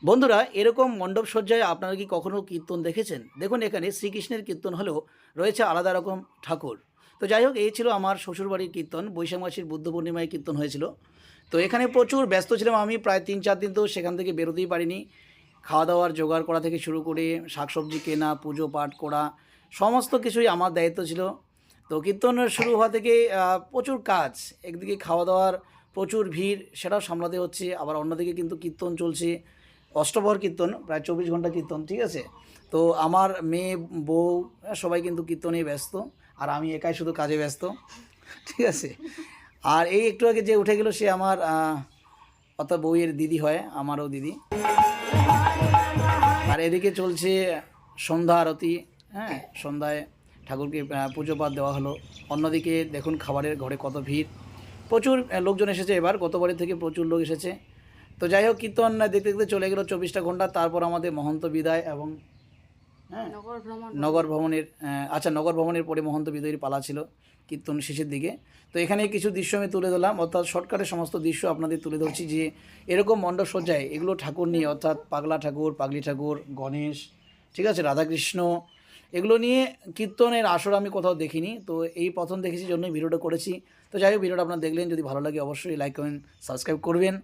বন্ধুরা, এরকম মণ্ডপ সজ্জায় আপনারা কি কখনো কীর্তন দেখেছেন? দেখুন, এখানে শ্রীকৃষ্ণের কীর্তন হলেও রয়েছে আলাদা রকম ঠাকুর। তো যাই হোক, এই ছিল আমার শ্বশুরবাড়ির কীর্তন। বৈশাখ মাসের বুদ্ধ পূর্ণিমায় কীর্তন হয়েছিল। তো এখানে প্রচুর ব্যস্ত ছিলাম আমি, প্রায় ৩-৪ দিন তো সেখান থেকে বেরোতেই পারিনি। খাওয়া দাওয়ার জোগাড় করা থেকে শুরু করে শাকসবজি কেনা, পুজো পাঠ করা, সমস্ত কিছুই আমার দায়িত্ব ছিল। তো কীর্তন শুরু হওয়া থেকে প্রচুর কাজ। একদিকে খাওয়া দাওয়ার প্রচুর ভিড়, সেটাও সামলাতে হচ্ছে। আবার অন্যদিকে কিন্তু কীর্তন চলছে, অষ্টপ্রহর কীর্তন, প্রায় ২৪ ঘন্টা কীর্তন, ঠিক আছে? তো আমার মেয়ে, বউ, সবাই কিন্তু কীর্তনেই ব্যস্ত। আর আমি একাই শুধু কাজে ব্যস্ত, ঠিক আছে? আর এই একটু আগে যে উঠে গেল সে আমার অর্থাৎ বউয়ের দিদি হয়, আমারও দিদি। আর এদিকে চলছে সন্ধ্যা আরতি। হ্যাঁ, সন্ধ্যায় ঠাকুরকে পুজো পাঠ দেওয়া হলো। অন্যদিকে দেখুন খাবারের ঘরে কত ভিড়, প্রচুর লোকজন এসেছে এবার, গতবারের থেকে প্রচুর লোক এসেছে। তো যাই হোক, কীর্তন দেখতে দেখতে চলে গেল ২৪টা ঘন্টা। তারপর আমাদের মহন্ত বিদায় এবং হ্যাঁ, নগর ভ্রমণের আচ্ছা, নগর ভ্রমণের পরে মহন্ত বিদায়ের পালা ছিল কীর্তন শেষের দিকে। তো এখানে কিছু দৃশ্য আমি তুলে ধরলাম, অর্থাৎ শর্টকাটে সমস্ত দৃশ্য আপনাদের তুলে ধরছি যে এরকম মণ্ডপ সজ্জায় এগুলো ঠাকুর নিয়ে, অর্থাৎ পাগলা ঠাকুর, পাগলি ঠাকুর, গণেশ, ঠিক আছে, রাধাকৃষ্ণ, এগুলো নিয়ে কীর্তনের আসর আমি কোথাও দেখিনি। তো এই প্রথম দেখেছি, জন্যই ভিডিওটা করেছি। তো যাই হোক, ভিডিওটা আপনারা দেখলেন, যদি ভালো লাগে অবশ্যই লাইক কমেন্ট সাবস্ক্রাইব করবেন।